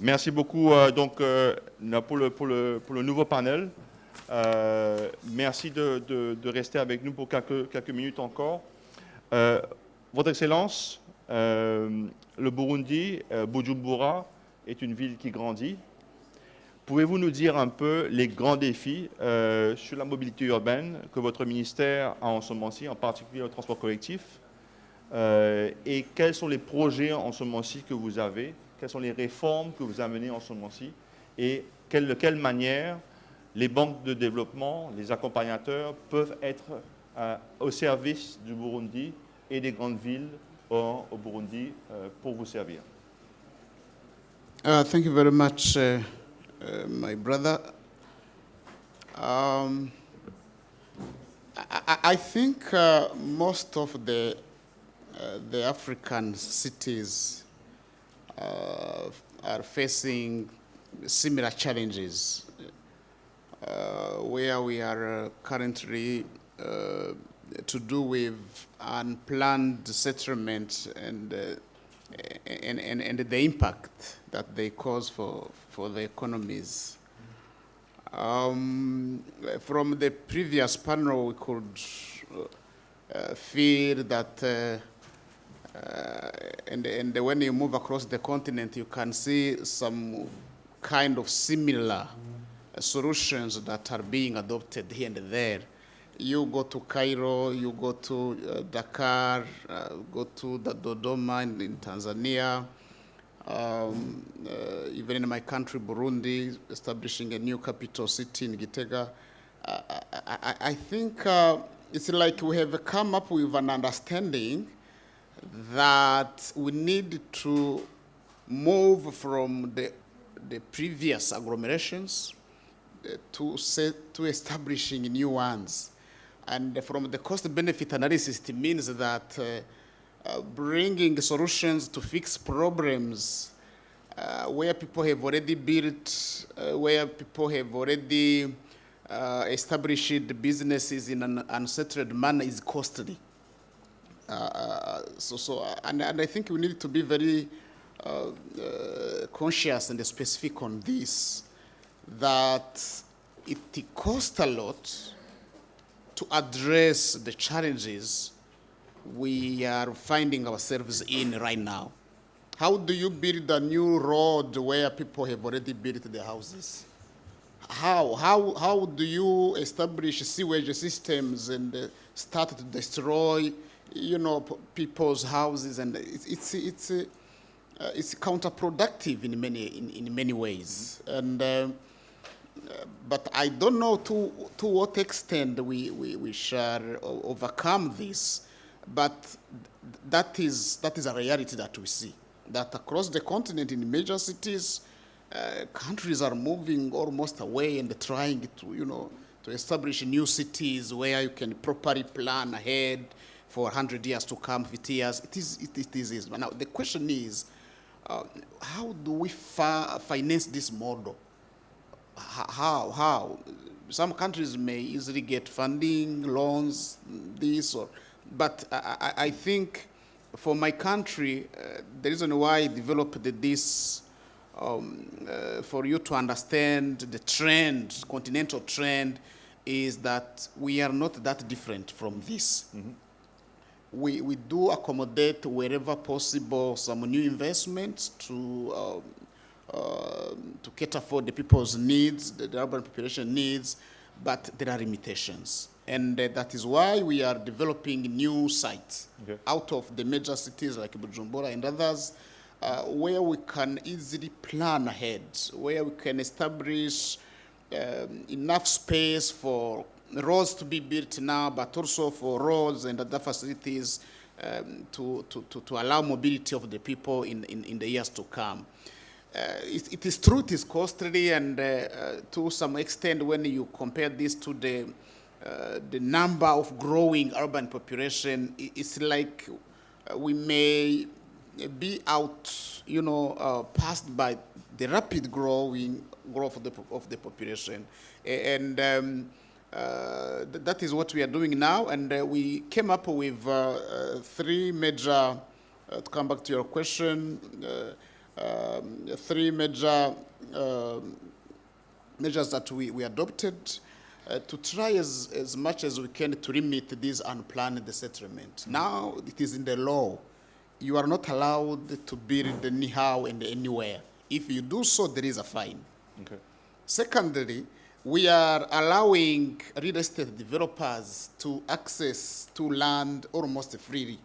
Merci beaucoup pour le nouveau panel. Merci de rester avec nous pour quelques minutes encore. Votre Excellence, le Burundi, Bujumbura, est une ville qui grandit. Pouvez-vous nous dire un peu les grands défis sur la mobilité urbaine que votre ministère a en ce moment-ci, en particulier le transport collectif, et quels sont les projets en ce moment-ci que vous avez, quelles sont les réformes que vous amenez en ce moment-ci, et de quelle manière les banques de développement, les accompagnateurs peuvent être au service du Burundi et des grandes villes au Burundi pour vous servir. Thank you very much, my brother. I think most of the African cities are facing similar challenges, where we are currently to do with unplanned settlement and the impact that they cause for the economies. From the previous panel, we could feel that, and when you move across the continent, you can see some kind of similar solutions that are being adopted here and there. You go to Cairo, you go to Dakar, go to Dodoma in Tanzania, even in my country, Burundi, establishing a new capital city in Gitega. I think it's like we have come up with an understanding that we need to move from the previous agglomerations to establishing new ones. And from the cost-benefit analysis, it means that bringing solutions to fix problems where people have already built, where people have already established businesses in an unsettled manner is costly. And I think we need to be very conscious and specific on this, that it costs a lot to address the challenges we are finding ourselves in right now. How do you build a new road where people have already built their houses? How do you establish sewage systems and start to destroy, people's houses? And it's counterproductive in many ways. And but I don't know to what extent we shall overcome this, but that is a reality that we see. That across the continent, in major cities, countries are moving almost away and trying to establish new cities where you can properly plan ahead for 100 years to come, 50 years. It is. But now the question is, how do we finance this model? How? Some countries may easily get funding, loans, but I think for my country, the reason why I developed this, for you to understand the trend, continental trend, is that we are not that different from this. Mm-hmm. We do accommodate wherever possible some new investments to cater for the people's needs, the urban population needs, but there are limitations. And that is why we are developing new sites out of the major cities like Bujumbura and others, where we can easily plan ahead, where we can establish enough space for roads to be built now, but also for roads and other facilities to allow mobility of the people in the years to come. It is true, it is costly, and to some extent, when you compare this to the number of growing urban population, it's like we may be passed by the rapid growth of the population, and that is what we are doing now. And we came up with three major. To come back to your question. three major measures that we adopted to try as much as we can to limit this unplanned settlement. Now it is in the law. You are not allowed to build anyhow and anywhere. If you do so, there is a fine. Okay. Secondly, we are allowing real estate developers to access to land almost freely.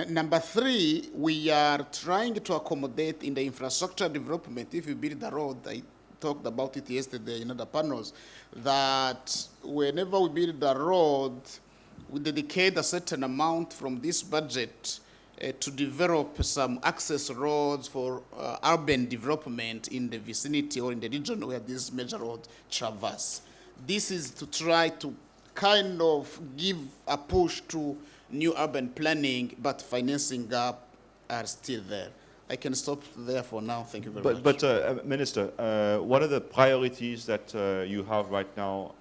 Number three, we are trying to accommodate in the infrastructure development. If you build a road, I talked about it yesterday in other panels, that whenever we build a road, we dedicate a certain amount from this budget to develop some access roads for urban development in the vicinity or in the region where this major road traverse. This is to try to kind of give a push to new urban planning, but financing gap are still there. I can stop there for now. Thank you very much. But Minister, what are the priorities that you have right now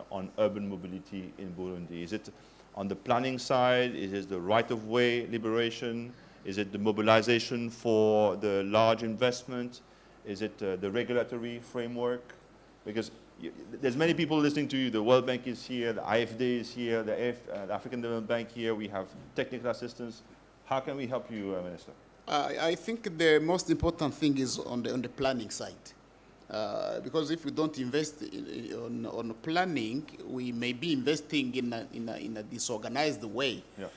on urban mobility in Burundi? Is it on the planning side? Is it the right-of-way liberation? Is it the mobilization for the large investment? Is it the regulatory framework? Because there's many people listening to you. The World Bank is here, the AfD is here, the African Development Bank here. We have technical assistance. How can we help you, Minister? I think the most important thing is on the planning side. Because if we don't invest on planning, we may be investing in a disorganized way. Yeah.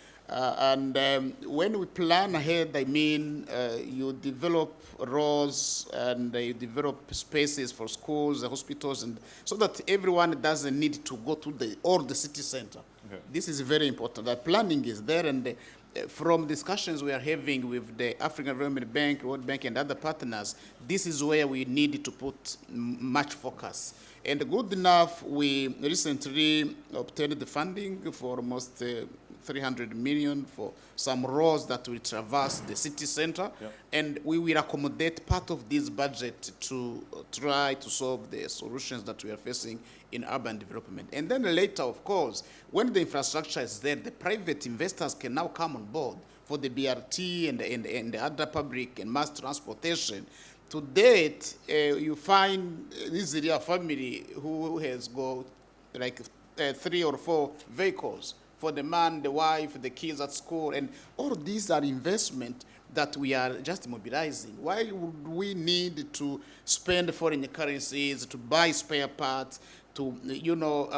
When we plan ahead, I mean, you develop roads and you develop spaces for schools, hospitals, and so that everyone doesn't need to go to the city center. Okay. This is very important. The planning is there, and from discussions we are having with the African Development Bank, World Bank, and other partners, this is where we need to put much focus. And good enough, we recently obtained the funding for almost 300 million for some roads that will traverse the city center. Yep. And we will accommodate part of this budget to try to solve the solutions that we are facing in urban development. And then later, of course, when the infrastructure is there, the private investors can now come on board for the BRT and the other public and mass transportation. To date, you find this is a family who has got like 3 or 4 vehicles for the man, the wife, the kids at school, and all these are investment that we are just mobilizing. Why would we need to spend foreign currencies, to buy spare parts, to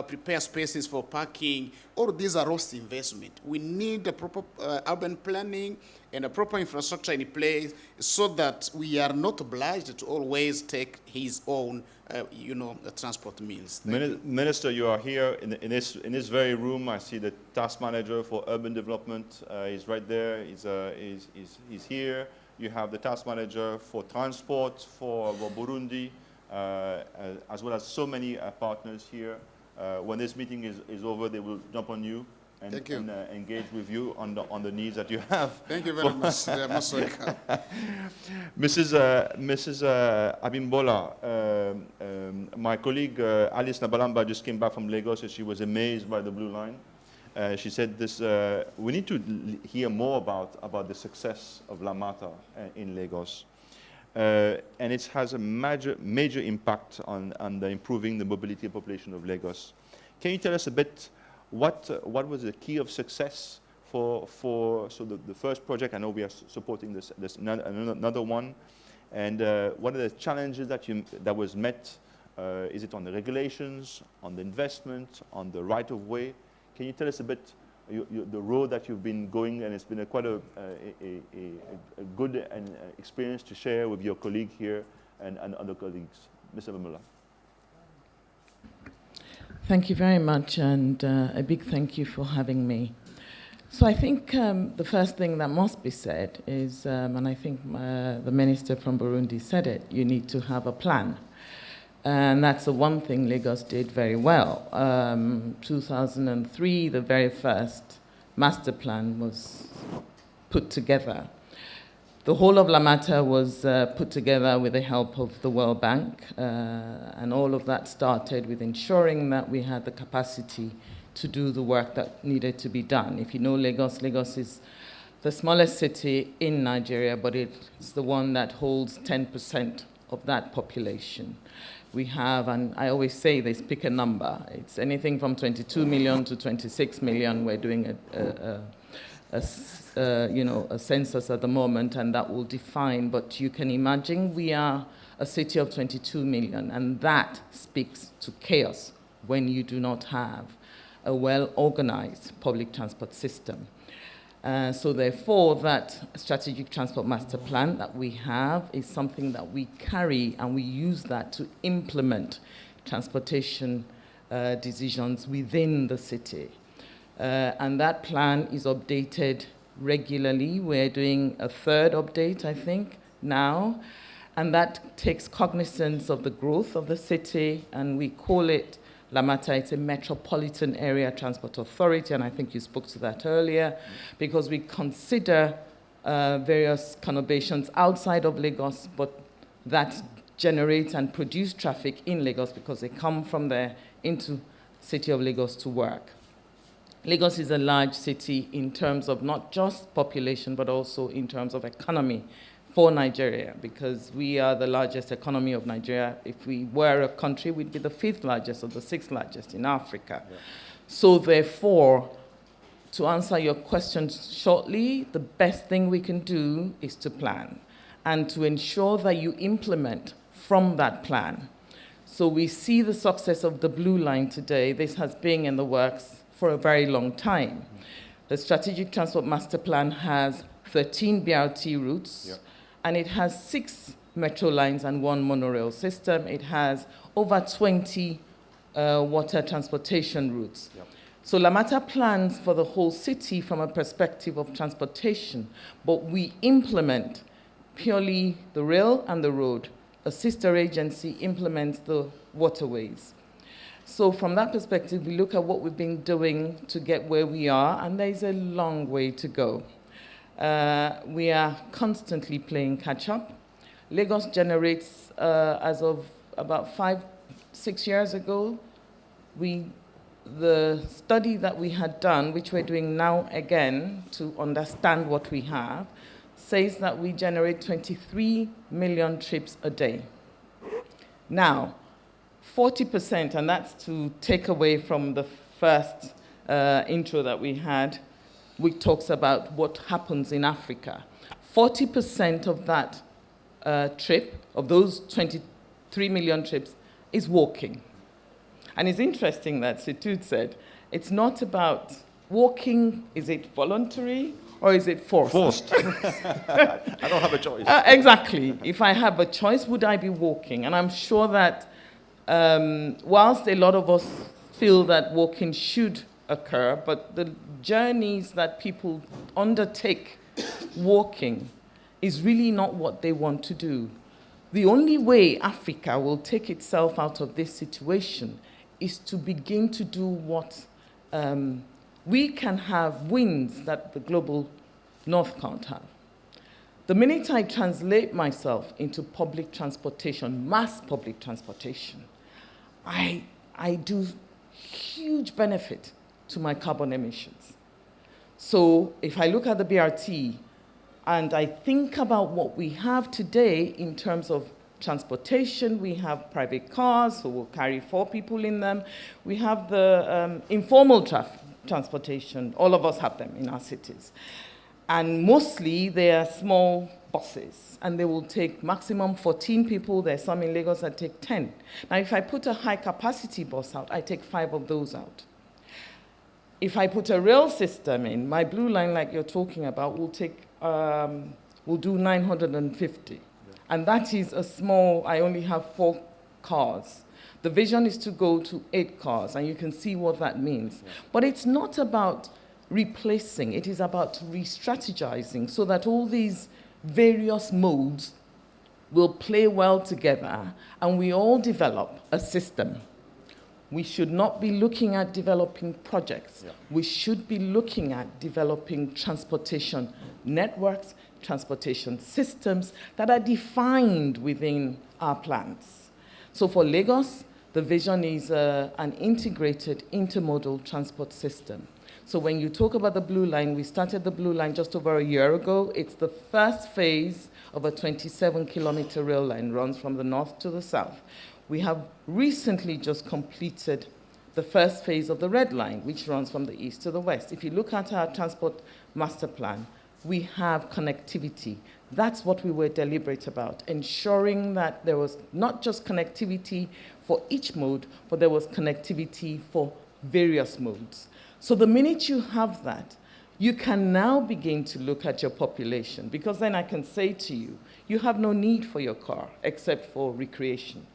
prepare spaces for parking? All these are also investment. We need a proper urban planning and a proper infrastructure in place so that we are not obliged to always take his own transport means. Minister, you are here in this very room. I see the task manager for urban development. He's right there. He's here. You have the task manager for transport for Burundi, as well as so many partners here. When this meeting is over, they will jump on you and engage with you on the needs that you have. Thank you very much. They are most welcome. Mrs. Abimbola, my colleague Alice Nabalamba just came back from Lagos and she was amazed by the Blue Line. She said this, we need to hear more about the success of Lamata in Lagos. And it has a major impact on improving the mobility and population of Lagos. Can you tell us a bit what was the key of success for the first project? I know we are supporting this another one, and what are the challenges that was met? Is it on the regulations, on the investment, on the right of way? Can you tell us a bit the road that you've been going, and it's been quite a good experience to share with your colleague here and other colleagues. Mr. Bamula. Thank you very much, and a big thank you for having me. So I think the first thing that must be said is, and I think the minister from Burundi said it, you need to have a plan. And that's the one thing Lagos did very well. 2003, the very first master plan was put together. The whole of Lamata was put together with the help of the World Bank, and all of that started with ensuring that we had the capacity to do the work that needed to be done. If you know Lagos, Lagos is the smallest city in Nigeria, but it's the one that holds 10% of that population. We have, and I always say this, pick a number. It's anything from 22 million to 26 million. We're doing a census at the moment, and that will define. But you can imagine we are a city of 22 million, and that speaks to chaos when you do not have a well-organized public transport system. So therefore, that strategic transport master plan that we have is something that we carry, and we use that to implement transportation decisions within the city. And that plan is updated regularly. We're doing a third update, I think, now. And that takes cognizance of the growth of the city, and we call it Lamata. It's a Metropolitan Area Transport Authority, and I think you spoke to that earlier, because we consider various conurbations outside of Lagos, but that generate and produce traffic in Lagos because they come from there into city of Lagos to work. Lagos is a large city in terms of not just population, but also in terms of economy for Nigeria, because we are the largest economy of Nigeria. If we were a country, we'd be the 5th largest or the 6th largest in Africa. Yeah. So therefore, to answer your question shortly, the best thing we can do is to plan and to ensure that you implement from that plan. So we see the success of the Blue Line today. This has been in the works for a very long time. The Strategic Transport Master Plan has 13 BRT routes. Yep. And it has 6 metro lines and 1 monorail system. It has over 20 water transportation routes. Yep. So Lamata plans for the whole city from a perspective of transportation, but we implement purely the rail and the road. A sister agency implements the waterways. So from that perspective, we look at what we've been doing to get where we are, and there's a long way to go. We are constantly playing catch-up. Lagos generates, as of about 5-6 years ago, the study that we had done, which we're doing now again to understand what we have, says that we generate 23 million trips a day. Now, 40%, and that's to take away from the first intro that we had, which talks about what happens in Africa. 40% of that trip, of those 23 million trips, is walking. And it's interesting that Situd said, it's not about walking, is it voluntary or is it forced? Forced. I don't have a choice. Exactly. If I have a choice, would I be walking? And I'm sure that whilst a lot of us feel that walking should occur, but the journeys that people undertake walking is really not what they want to do. The only way Africa will take itself out of this situation is to begin to do what we can have wins that the global north can't have. The minute I translate myself into public transportation, mass public transportation, I do huge benefit to my carbon emissions. So if I look at the BRT and I think about what we have today in terms of transportation, we have private cars, so we'll carry 4 people in them. We have the informal transportation. All of us have them in our cities. And mostly they are small buses, and they will take maximum 14 people. There's some in Lagos that take 10. Now, if I put a high-capacity bus out, I take 5 of those out. If I put a rail system in, my Blue Line, like you're talking about, will do 950. Yeah. And that is a small, I only have 4 cars. The vision is to go to 8 cars, and you can see what that means. Yeah. But it's not about replacing, it is about re-strategizing so that all these various modes will play well together and we all develop a system. We should not be looking at developing projects. Yeah. We should be looking at developing transportation networks, transportation systems that are defined within our plans. So for Lagos, the vision is an integrated intermodal transport system. So when you talk about the Blue Line, we started the Blue Line just over a year ago. It's the first phase of a 27-kilometer rail line, runs from the north to the south. We have recently just completed the first phase of the Red Line, which runs from the east to the west. If you look at our transport master plan, we have connectivity. That's what we were deliberate about, ensuring that there was not just connectivity for each mode, but there was connectivity for various modes. So the minute you have that, you can now begin to look at your population, because then I can say to you, you have no need for your car except for recreation.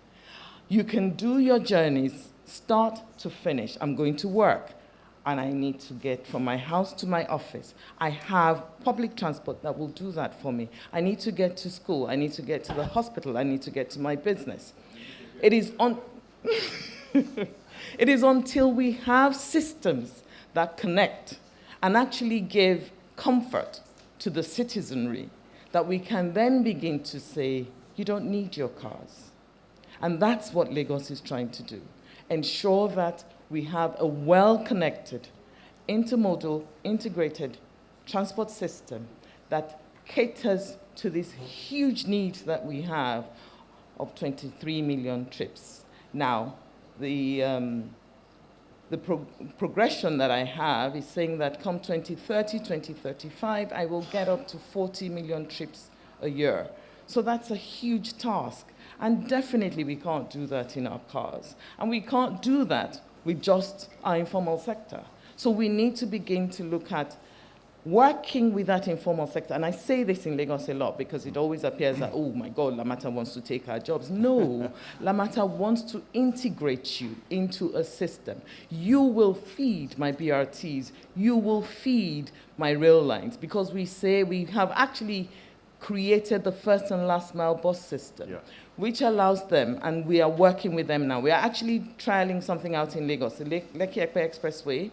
You can do your journeys start to finish. I'm going to work, and I need to get from my house to my office. I have public transport that will do that for me. I need to get to school. I need to get to the hospital. I need to get to my business. It is it is until we have systems that connect and actually give comfort to the citizenry that we can then begin to say, you don't need your cars. And that's what Lagos is trying to do. Ensure that we have a well-connected, intermodal, integrated transport system that caters to this huge need that we have of 23 million trips. Now, the progression that I have is saying that come 2030, 2035, I will get up to 40 million trips a year. So that's a huge task. And definitely we can't do that in our cars. And we can't do that with just our informal sector. So we need to begin to look at working with that informal sector. And I say this in Lagos a lot because it always appears that, oh my God, Lamata wants to take our jobs. No, Lamata wants to integrate you into a system. You will feed my BRTs. You will feed my rail lines, because we say we have actually created the first and last mile bus system, which allows them, and we are working with them now. We are actually trialing something out in Lagos, the Lekki-Epe Expressway,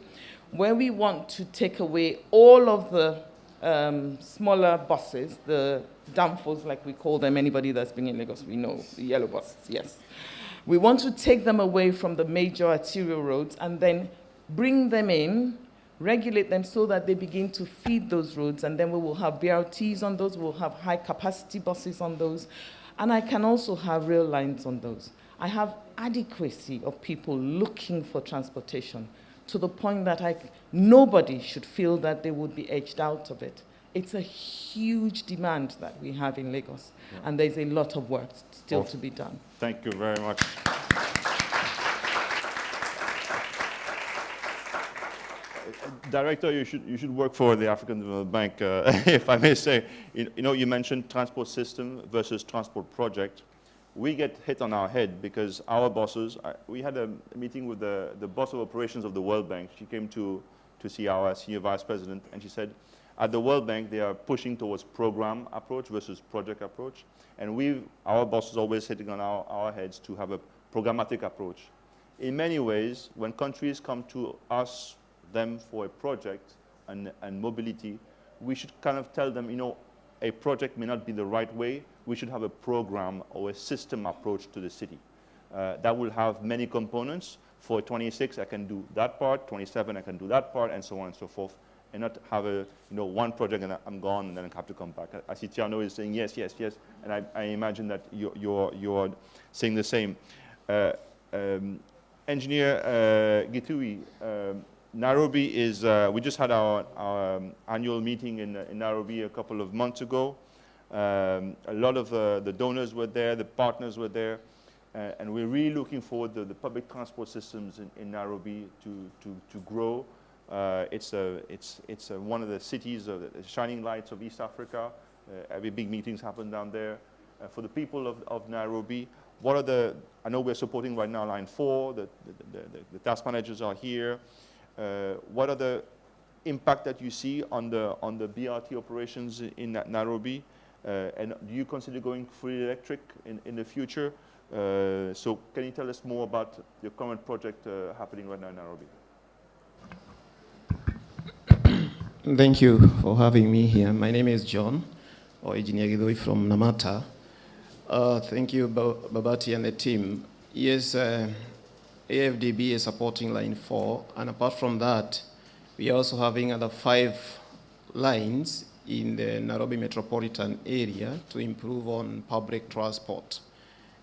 where we want to take away all of the smaller buses, the danfos, like we call them. Anybody that's been in Lagos, we know, the yellow buses, yes. We want to take them away from the major arterial roads and then bring them in, regulate them so that they begin to feed those roads, and then we will have BRTs on those, we'll have high-capacity buses on those, and I can also have rail lines on those. I have adequacy of people looking for transportation to the point that nobody should feel that they would be edged out of it. It's a huge demand that we have in Lagos, and there's a lot of work still to be done. Thank you very much. Director, you should work for the African Development Bank, if I may say. You know, you mentioned transport system versus transport project. We get hit on our head because our bosses, we had a meeting with the boss of operations of the World Bank. She came to see our senior vice president, and she said, at the World Bank, they are pushing towards program approach versus project approach. And our boss is always hitting on our heads to have a programmatic approach. In many ways, when countries come to us, them for a project and mobility, we should kind of tell them, you know, a project may not be the right way. We should have a program or a system approach to the city. That will have many components. For 26, I can do that part. 27, I can do that part, and so on and so forth, and not have one project and I'm gone and then I have to come back. I see Tiano is saying yes, yes, yes, and I imagine that you're saying the same. Engineer Gitui, Nairobi is, we just had our annual meeting in Nairobi a couple of months ago. A lot of the donors were there, the partners were there, and we're really looking forward to the public transport systems in Nairobi to grow. It's one of the cities, the shining lights of East Africa. Every big meetings happen down there. For the people of Nairobi, what are I know we're supporting right now Line 4, the task managers are here. What are the impact that you see on the BRT operations in Nairobi? And do you consider going fully electric in the future? So can you tell us more about your current project happening right now in Nairobi? Thank you for having me here. My name is John, or Engineer Gidoi from Namata. Thank you, Babati and the team. Yes, AfDB is supporting Line 4, and apart from that, We are also having other 5 lines in the Nairobi metropolitan area to improve on public transport.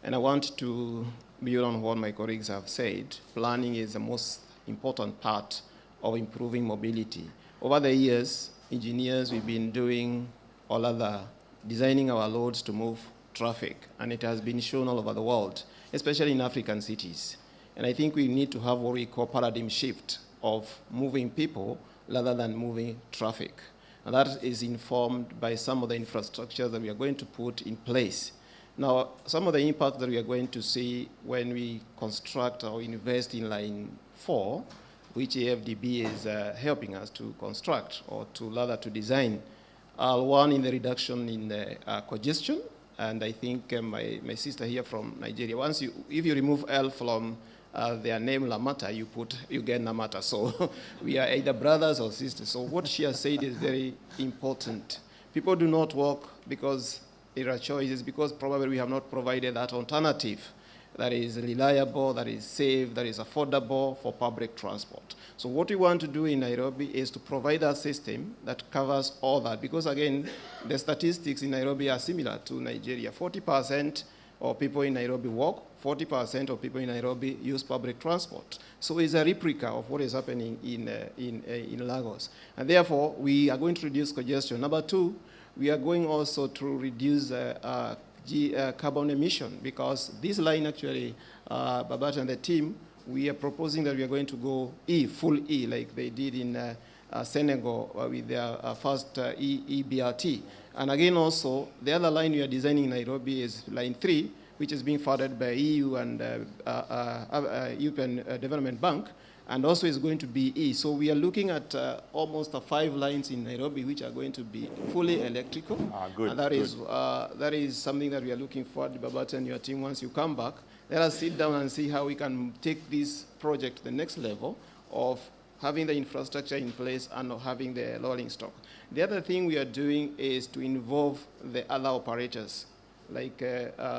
And I want to build on what my colleagues have said. Planning is the most important part of improving mobility. Over the years, engineers, we've been doing all other designing our roads to move traffic, and it has been shown all over the world, especially in African cities. And I think we need to have what we call paradigm shift of moving people rather than moving traffic. And that is informed by some of the infrastructure that we are going to put in place. Now, some of the impact that we are going to see when we construct or invest in line 4, which AfDB is helping us to construct or to rather to design, one in the reduction in congestion. And I think my sister here from Nigeria, if you remove L from their name Lamata, you get Namata. So we are either brothers or sisters. So what she has said is very important. People do not walk because there are choices, because probably we have not provided that alternative that is reliable, that is safe, that is affordable for public transport. So what we want to do in Nairobi is to provide a system that covers all that, because again, the statistics in Nairobi are similar to Nigeria. 40% of people in Nairobi walk, 40% of people in Nairobi use public transport. So it's a replica of what is happening in Lagos. And therefore, we are going to reduce congestion. Number 2, we are going also to reduce carbon emission, because this line actually, Babat and the team, we are proposing that we are going to go full E, like they did in Senegal with their first EBRT. And again also, the other line we are designing in Nairobi is line 3, which is being funded by EU and European Development Bank, and also is going to be E. So we are looking at almost 5 lines in Nairobi which are going to be fully electrical. Good, and that is something that we are looking for, Babata and your team, once you come back. Let us sit down and see how we can take this project to the next level of having the infrastructure in place and having the rolling stock. The other thing we are doing is to involve the other operators, like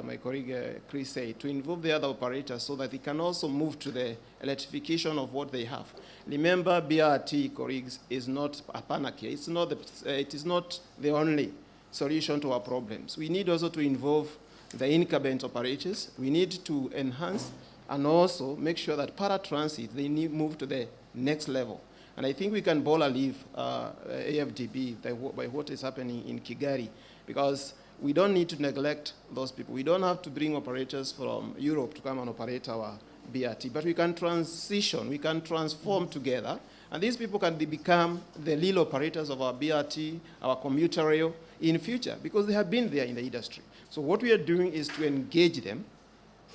my colleague Chris said, to involve the other operators so that they can also move to the electrification of what they have. Remember, BRT, colleagues, is not a panacea. It is not the only solution to our problems. We need also to involve the incumbent operators. We need to enhance and also make sure that paratransit, they need move to the next level. And I think we can boldly leave AfDB by what is happening in Kigali, because we don't need to neglect those people. We don't have to bring operators from Europe to come and operate our BRT, but we can transition, we can transform together, and these people can become the real operators of our BRT, our commuter rail in future, because they have been there in the industry. So what we are doing is to engage them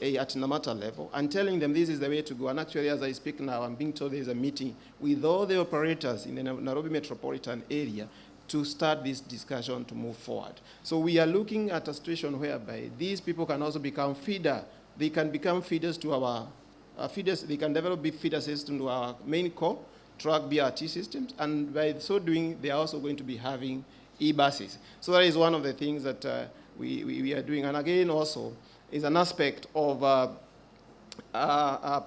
at Namata level and telling them this is the way to go. And actually, as I speak now, I'm being told there is a meeting with all the operators in the Nairobi metropolitan area to start this discussion to move forward. So we are looking at a situation whereby these people can also become feeder. They can become feeders to our feeders. They can develop big feeder systems to our main core truck BRT systems, and by so doing, they are also going to be having e-buses. So that is one of the things that we are doing. And again, also, is an aspect of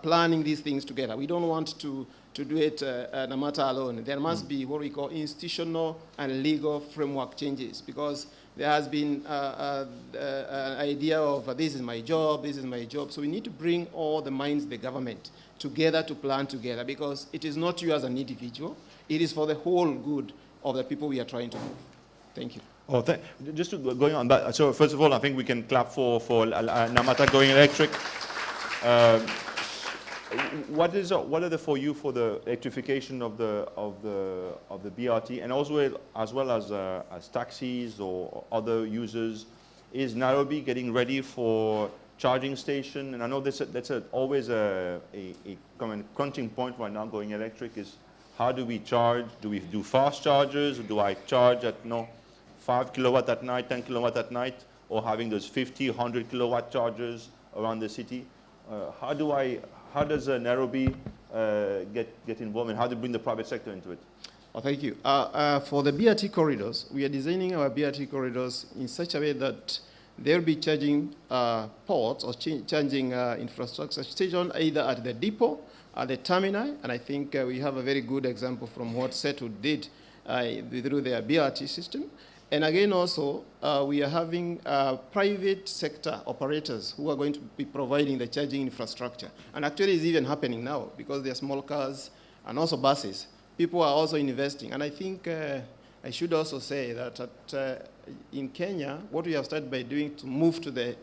planning these things together. We don't want to do it Namata alone. There must be what we call institutional and legal framework changes, because there has been an idea of this is my job, this is my job. So we need to bring all the minds of the government together to plan together, because it is not you as an individual. It is for the whole good of the people we are trying to move. Thank you. Oh, just going on that. So first of all, I think we can clap for Namata going electric. What are for you for the electrification of the BRT, and also as well as taxis or other users? Is Nairobi getting ready for charging station? And I know that's always a common crunching point right now going electric, is how do we charge? Do we do fast chargers, or do I charge at 5 kilowatt at night, 10 kilowatt at night, or having those 50, 100 kilowatt chargers around the city? How does Nairobi get involved, and how do you bring the private sector into it? Oh, thank you. For the BRT corridors, we are designing our BRT corridors in such a way that they'll be charging ports or charging infrastructure station either at the depot at the terminal, and I think we have a very good example from what Setu did through their BRT system. And again, also, we are having private sector operators who are going to be providing the charging infrastructure. And actually, it's even happening now because there are small cars and also buses. People are also investing. And I think I should also say that in Kenya, what we have started by doing to move to the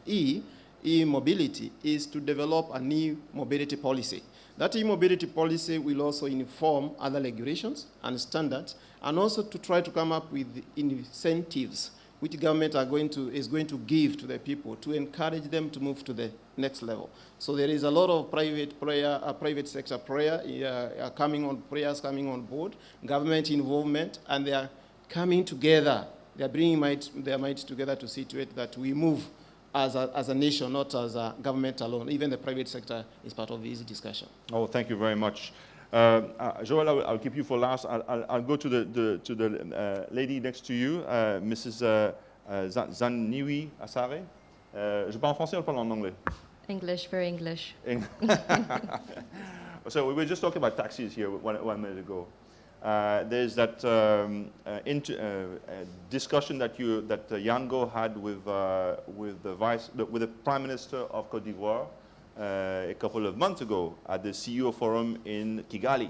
e-mobility is to develop a new mobility policy. That e-mobility policy will also inform other regulations and standards, and also to try to come up with incentives which government is going to give to the people to encourage them to move to the next level. So there is a lot of private sector players coming on board, government involvement, and they are coming together. They are bringing their might together to see to it that we move as a nation, not as a government alone. Even the private sector is part of this discussion. Oh, thank you very much. Joel, I'll keep you for last. I'll go to the lady next to you, Mrs. Zaniwi Asare. Je parle en français ou je parle en anglais? English, very English. So we were just talking about taxis here 1 minute ago. There's that discussion that Yango had with the Prime Minister of Côte d'Ivoire a couple of months ago at the CEO forum in Kigali.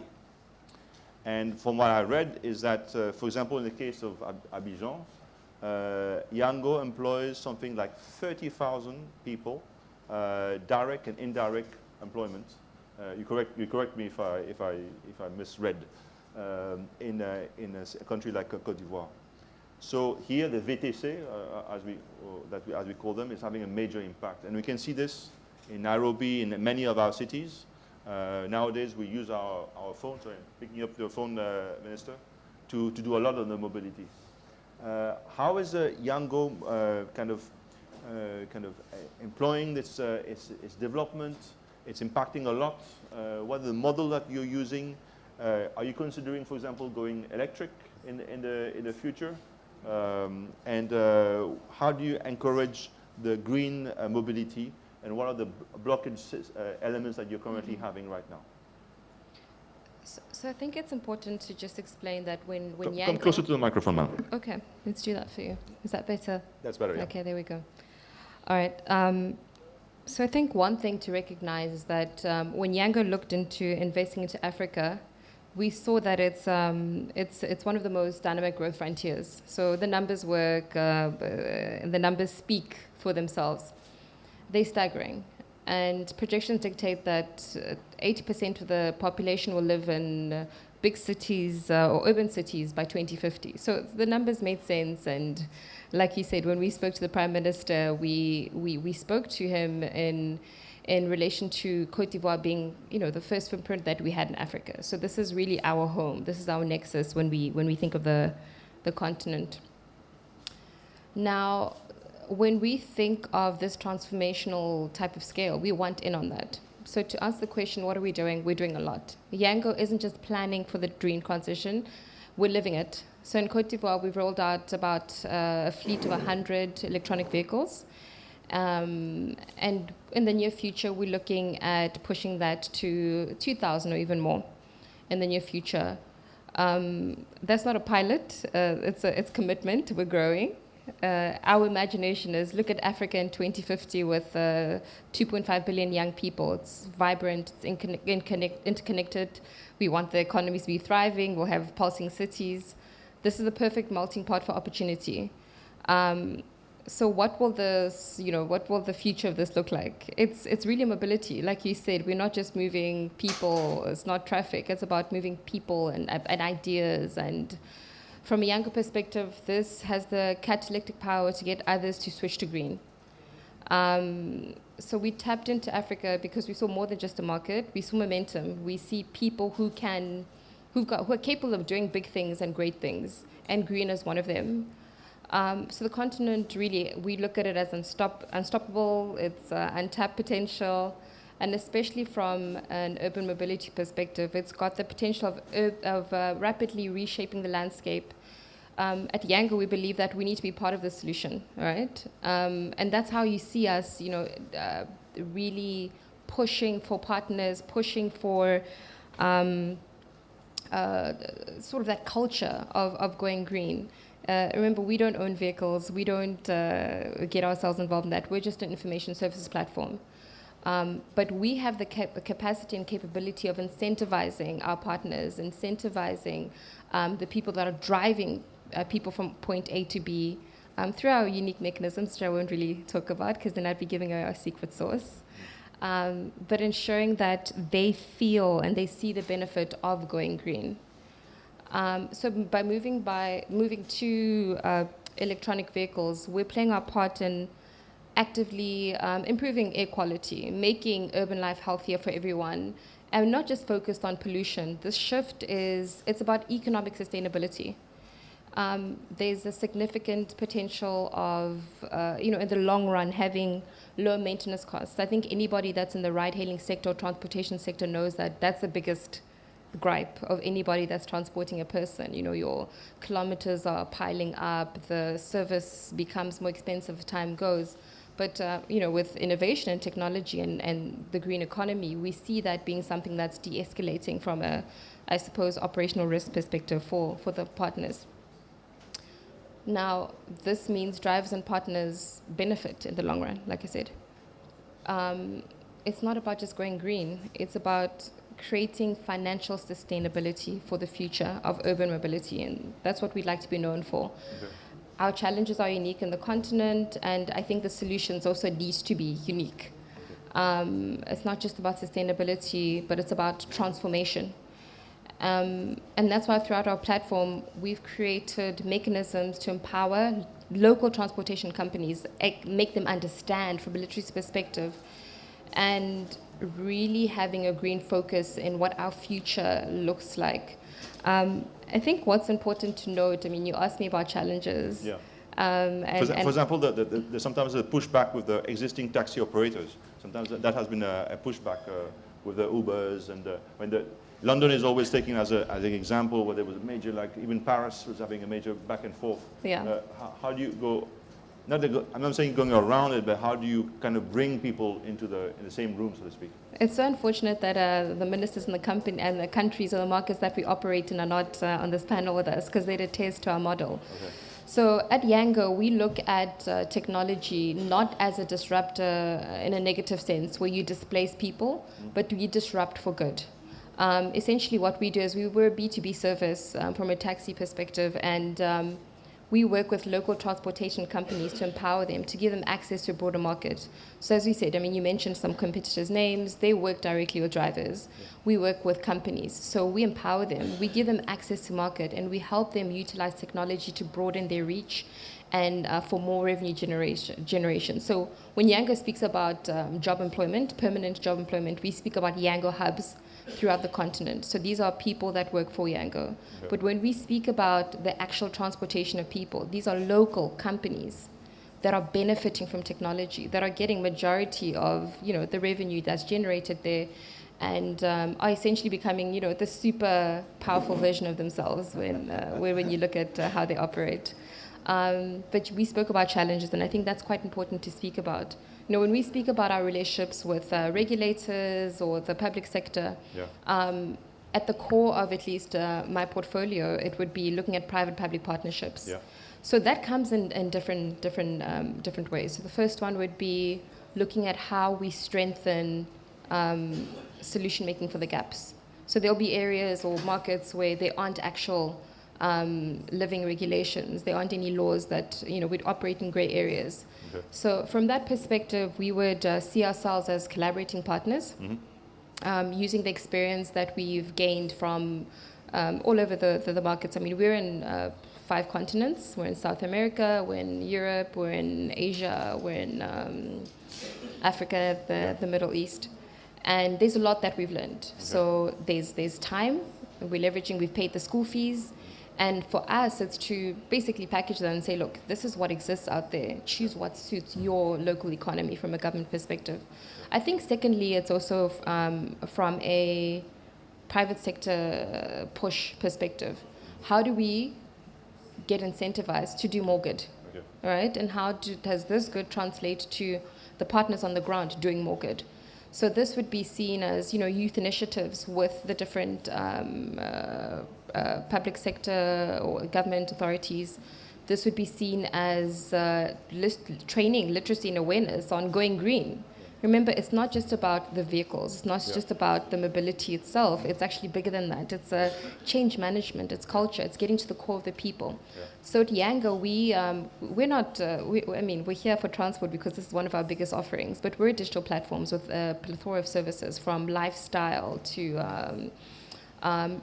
And from what I read is that, for example, in the case of Abidjan, Yango employs something like 30,000 people, direct and indirect employment. You correct me if I misread. In a country like Côte d'Ivoire. So here the VTC, as we call them, is having a major impact. And we can see this in Nairobi, in many of our cities. Nowadays we use our phone, sorry, picking up your phone, Minister, to do a lot of the mobility. How is Yango kind of employing its development? It's impacting a lot. What are the model that you're using? Are you considering, for example, going electric in the future? And how do you encourage the green mobility? And what are the blockage elements that you're currently having right now? So I think it's important to just explain that when Yango... Come closer to the microphone, ma'am. Okay, let's do that for you. Is that better? That's better, yeah. Okay, there we go. All right. So I think one thing to recognize is that when Yango looked into investing into Africa, we saw that it's one of the most dynamic growth frontiers. So the numbers work, and the numbers speak for themselves. They're staggering. And projections dictate that 80% of the population will live in big cities or urban cities by 2050. So the numbers made sense. And like you said, when we spoke to the Prime Minister, we spoke to him in relation to Côte d'Ivoire being, the first footprint that we had in Africa. So this is really our home. This is our nexus when we think of the continent. Now, when we think of this transformational type of scale, we want in on that. So to answer the question, what are we doing? We're doing a lot. Yango isn't just planning for the green transition, we're living it. So in Côte d'Ivoire, we've rolled out about a fleet of 100 electronic vehicles. And in the near future, we're looking at pushing that to 2,000 or even more in the near future. That's not a pilot. It's commitment. We're growing. Our imagination is look at Africa in 2050 with 2.5 billion young people. It's vibrant, it's interconnected. We want the economies to be thriving. We'll have pulsing cities. This is the perfect melting pot for opportunity. So what will the future of this look like? It's really mobility. Like you said, we're not just moving people. It's not traffic. It's about moving people and ideas. And from a younger perspective, this has the catalytic power to get others to switch to green. So we tapped into Africa because we saw more than just a market. We saw momentum. We see people who are capable of doing big things and great things, and green is one of them. So the continent, really, we look at it as unstoppable. It's untapped potential, and especially from an urban mobility perspective, it's got the potential of rapidly reshaping the landscape. At Yango, we believe that we need to be part of the solution, right? And that's how you see us, really pushing for partners, pushing for sort of that culture of going green. Remember, we don't own vehicles. We don't get ourselves involved in that. We're just an information services platform. But we have the capacity and capability of incentivizing our partners, incentivizing the people that are driving people from point A to B through our unique mechanisms, which I won't really talk about because then I'd be giving away our secret sauce. But ensuring that they feel and they see the benefit of going green. So by moving to electronic vehicles, we're playing our part in actively improving air quality, making urban life healthier for everyone, and not just focused on pollution. This shift it's about economic sustainability. There's a significant potential of, in the long run, having low maintenance costs. I think anybody that's in the ride-hailing sector or transportation sector knows that that's the biggest gripe of anybody that's transporting a person. Your kilometers are piling up, the service becomes more expensive as time goes. But, with innovation and technology and the green economy, we see that being something that's de-escalating from a, I suppose, operational risk perspective for the partners. Now, this means drivers and partners benefit in the long run, like I said. It's not about just going green. It's about creating financial sustainability for the future of urban mobility, and that's what we'd like to be known for. Okay. Our challenges are unique in the continent, and I think the solutions also needs to be unique. It's not just about sustainability, but it's about transformation. And that's why throughout our platform, we've created mechanisms to empower local transportation companies, make them understand from a literacy perspective, and really having a green focus in what our future looks like. I think what's important to note, you asked me about challenges. Yeah. For example, there's sometimes a pushback with the existing taxi operators. Sometimes that has been a pushback with the Ubers and London is always taken as an example where there was a major, like even Paris was having a major back and forth. Yeah. How do you go? I'm not saying going around it, but how do you kind of bring people in the same room, so to speak? It's so unfortunate that the ministers in the company and the countries or the markets that we operate in are not on this panel with us because they'd attest to our model. Okay. So at Yango, we look at technology not as a disruptor in a negative sense where you displace people, but you disrupt for good. Essentially what we do is we're a B2B service from a taxi perspective, and we work with local transportation companies to empower them, to give them access to a broader market. So as we said, you mentioned some competitors' names. They work directly with drivers. Yeah. We work with companies. So we empower them. We give them access to market, and we help them utilize technology to broaden their reach and for more revenue generation. So when Yango speaks about job employment, permanent job employment, we speak about Yango hubs throughout the continent. So these are people that work for Yango. Okay. But when we speak about the actual transportation of people, these are local companies that are benefiting from technology, that are getting majority of the revenue that's generated there, and are essentially becoming the super powerful version of themselves when you look at how they operate. But we spoke about challenges, and I think that's quite important to speak about. When we speak about our relationships with regulators or the public sector, yeah. At the core of at least my portfolio, it would be looking at private-public partnerships. Yeah. So that comes in different ways. So the first one would be looking at how we strengthen solution making for the gaps. So there'll be areas or markets where there aren't actual living regulations. There aren't any laws that we'd operate in grey areas. Okay. So from that perspective, we would see ourselves as collaborating partners, using the experience that we've gained from all over the markets. We're in 5 continents. We're in South America, we're in Europe, we're in Asia, we're in Africa, the Middle East. And there's a lot that we've learned. Okay. So there's time. We've paid the school fees. And for us, it's to basically package that and say, look, this is what exists out there. Choose what suits your local economy from a government perspective. I think secondly, it's also from a private sector push perspective. How do we get incentivized to do more good? Okay. Right? And how does this good translate to the partners on the ground doing more good? So this would be seen as, youth initiatives with the different public sector or government authorities. This would be seen as training, literacy and awareness on going green. Remember, it's not just about the vehicles. It's not just about the mobility itself. It's actually bigger than that. It's change management. It's culture. It's getting to the core of the people. Yeah. So at Yango, we're not. We're here for transport because this is one of our biggest offerings. But we're digital platforms with a plethora of services, from lifestyle to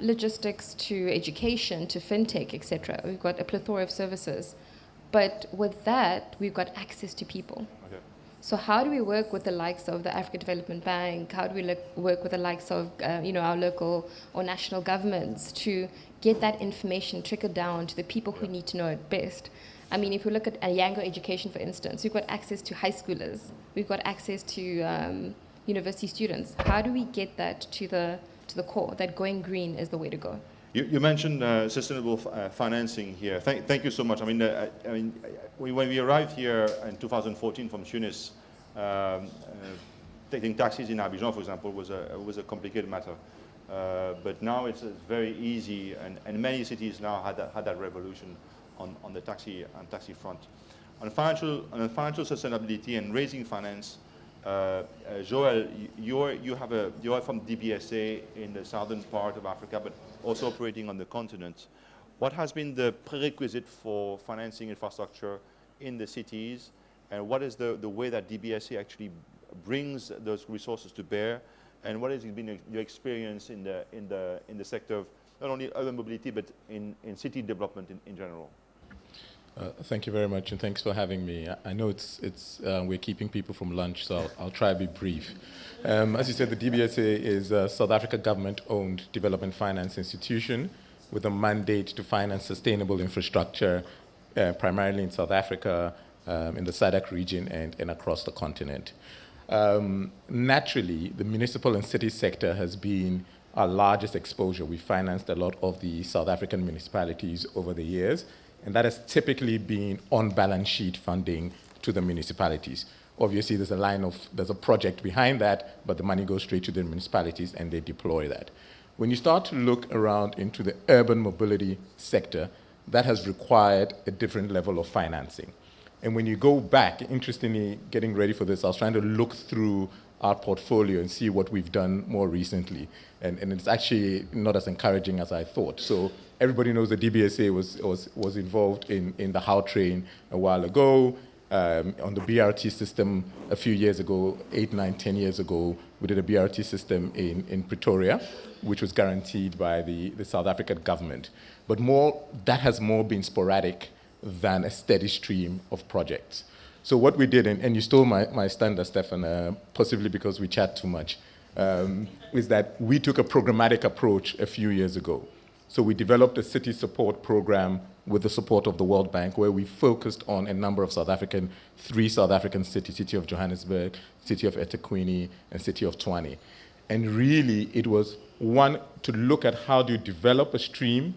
logistics to education to fintech, etc. We've got a plethora of services. But with that, we've got access to people. Okay. So how do we work with the likes of the Africa Development Bank? How do we work with the likes of our local or national governments to get that information trickled down to the people who need to know it best? I mean, if we look at Yango Education, for instance, we've got access to high schoolers. We've got access to university students. How do we get that to the core, that going green is the way to go? You mentioned sustainable financing here. Thank you so much. When we arrived here in 2014 from Tunis, taking taxis in Abidjan, for example, was a complicated matter. But now it's very easy, and many cities now had that revolution on the taxi front. On financial sustainability and raising finance, Joel, you're from DBSA in the southern part of Africa, but also operating on the continent. What has been the prerequisite for financing infrastructure in the cities, and what is the way that DBSA actually brings those resources to bear, and what has been your experience in the sector of not only urban mobility but in city development in general? Thank you very much, and thanks for having me. I know we're keeping people from lunch, so I'll try to be brief. As you said, the DBSA is a South Africa government-owned development finance institution with a mandate to finance sustainable infrastructure, primarily in South Africa, in the SADC region, and across the continent. Naturally, the municipal and city sector has been our largest exposure. We financed a lot of the South African municipalities over the years, and that has typically been on-balance sheet funding to the municipalities. Obviously, there's a project behind that, but the money goes straight to the municipalities and they deploy that. When you start to look around into the urban mobility sector, that has required a different level of financing. And when you go back, interestingly, getting ready for this, I was trying to look through our portfolio and see what we've done more recently. And it's actually not as encouraging as I thought. So everybody knows the DBSA was involved in the HOW train a while ago, on the BRT system a few years ago, 8, 9, 10 years ago. We did a BRT system in Pretoria, which was guaranteed by the South African government. But that has more been sporadic than a steady stream of projects. So what we did, and you stole my standard, Stefan, possibly because we chat too much, is that we took a programmatic approach a few years ago. So we developed a city support program with the support of the World Bank, where we focused on a number of three South African cities, City of Johannesburg, City of eThekwini, and City of Tshwane. And really, it was, one, to look at how do you develop a stream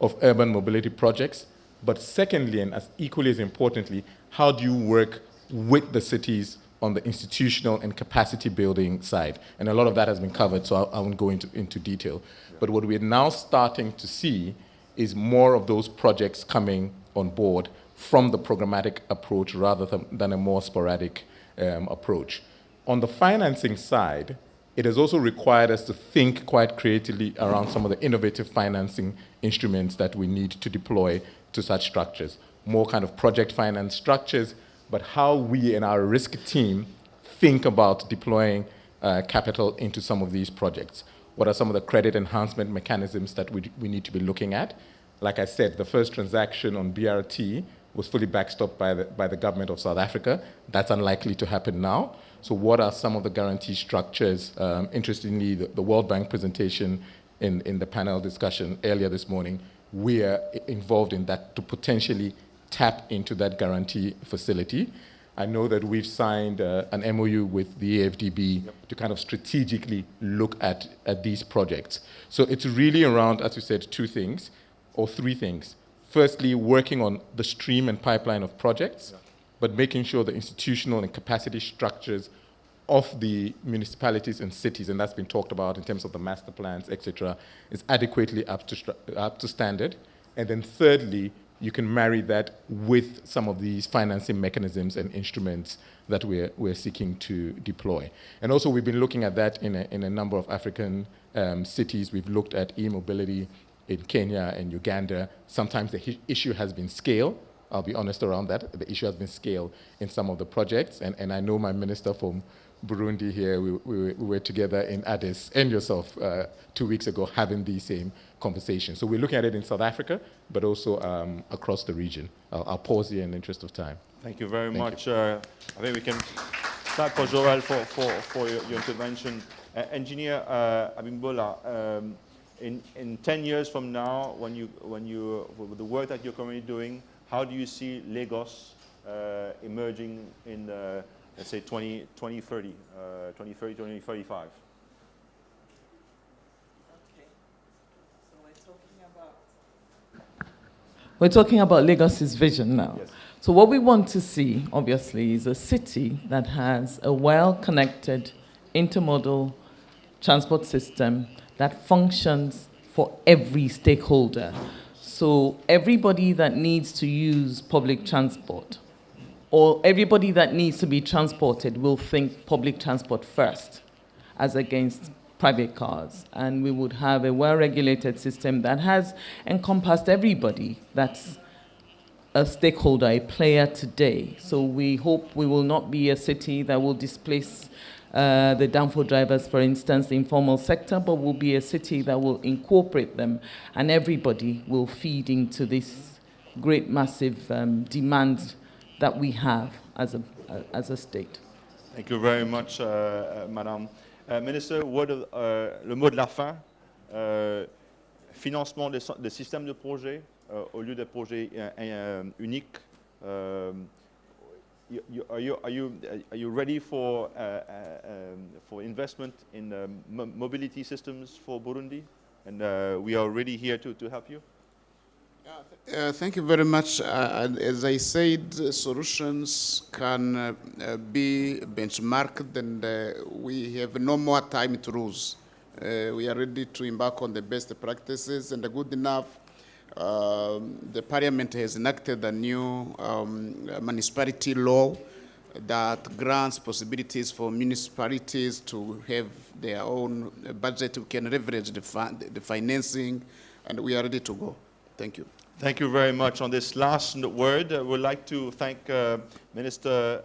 of urban mobility projects, but secondly, and as equally as importantly, how do you work with the cities on the institutional and capacity building side? And a lot of that has been covered, so I won't go into detail. But what we're now starting to see is more of those projects coming on board from the programmatic approach rather than a more sporadic approach. On the financing side, it has also required us to think quite creatively around some of the innovative financing instruments that we need to deploy to such structures. More kind of project finance structures, but how we and our risk team think about deploying capital into some of these projects. What are some of the credit enhancement mechanisms that we need to be looking at? Like I said, the first transaction on BRT was fully backstopped by the government of South Africa. That's unlikely to happen now. So what are some of the guarantee structures? Interestingly, the World Bank presentation in the panel discussion earlier this morning, we are involved in that to potentially tap into that guarantee facility. I know that we've signed an MOU with the AfDB to kind of strategically look at these projects. So it's really around, as you said, two things or three things. Firstly, working on the stream and pipeline of projects, but making sure the institutional and capacity structures of the municipalities and cities, and that's been talked about in terms of the master plans, etc., is adequately up to standard. And then thirdly, you can marry that with some of these financing mechanisms and instruments that we're seeking to deploy. And also we've been looking at that in a number of African cities. We've looked at e-mobility in Kenya and Uganda. Sometimes the issue has been scale. I'll be honest around that. The issue has been scale in some of the projects. And I know my minister from Burundi here, we were together in Addis and yourself 2 weeks ago having these same conversations. So we're looking at it in South Africa, but also across the region. I'll pause here in the interest of time. Thank you very much. I think we can start for Joel for your intervention. Engineer Abimbola, in 10 years from now, when you with the work that you're currently doing, how do you see Lagos emerging in, let's say, 2030, 2035? We're talking about Lagos's vision now. Yes. So what we want to see, obviously, is a city that has a well-connected intermodal transport system that functions for every stakeholder. So everybody that needs to use public transport or everybody that needs to be transported will think public transport first as against private cars. And we would have a well-regulated system that has encompassed everybody that's a stakeholder, a player today. So we hope we will not be a city that will displace the downfall drivers, for instance, the informal sector, but will be a city that will incorporate them, and everybody will feed into this great, massive demand that we have as a state. Thank you very much, Madame. Minister, le mot de la fin, financement des systèmes de projets au lieu de projets uniques. Are you ready for investment in mobility systems for Burundi? And we are ready here to help you. Thank you very much. As I said, solutions can be benchmarked, and we have no more time to lose. We are ready to embark on the best practices, and good enough. The Parliament has enacted a new municipality law that grants possibilities for municipalities to have their own budget. We can leverage the financing, and we are ready to go. Thank you. Thank you very much. On this last word, I would like to thank Minister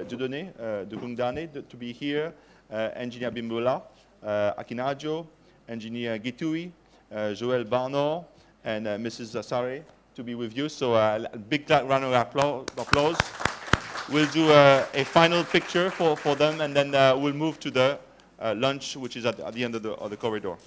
Dieudonné Dukungdane to be here, Engineer Bimbola, Akinajo, Engineer Gitui, Joel Barnor, and Mrs. Zasare to be with you. So a big round of applause. We'll do a final picture for them, and then we'll move to the lunch, which is at the end of the corridor.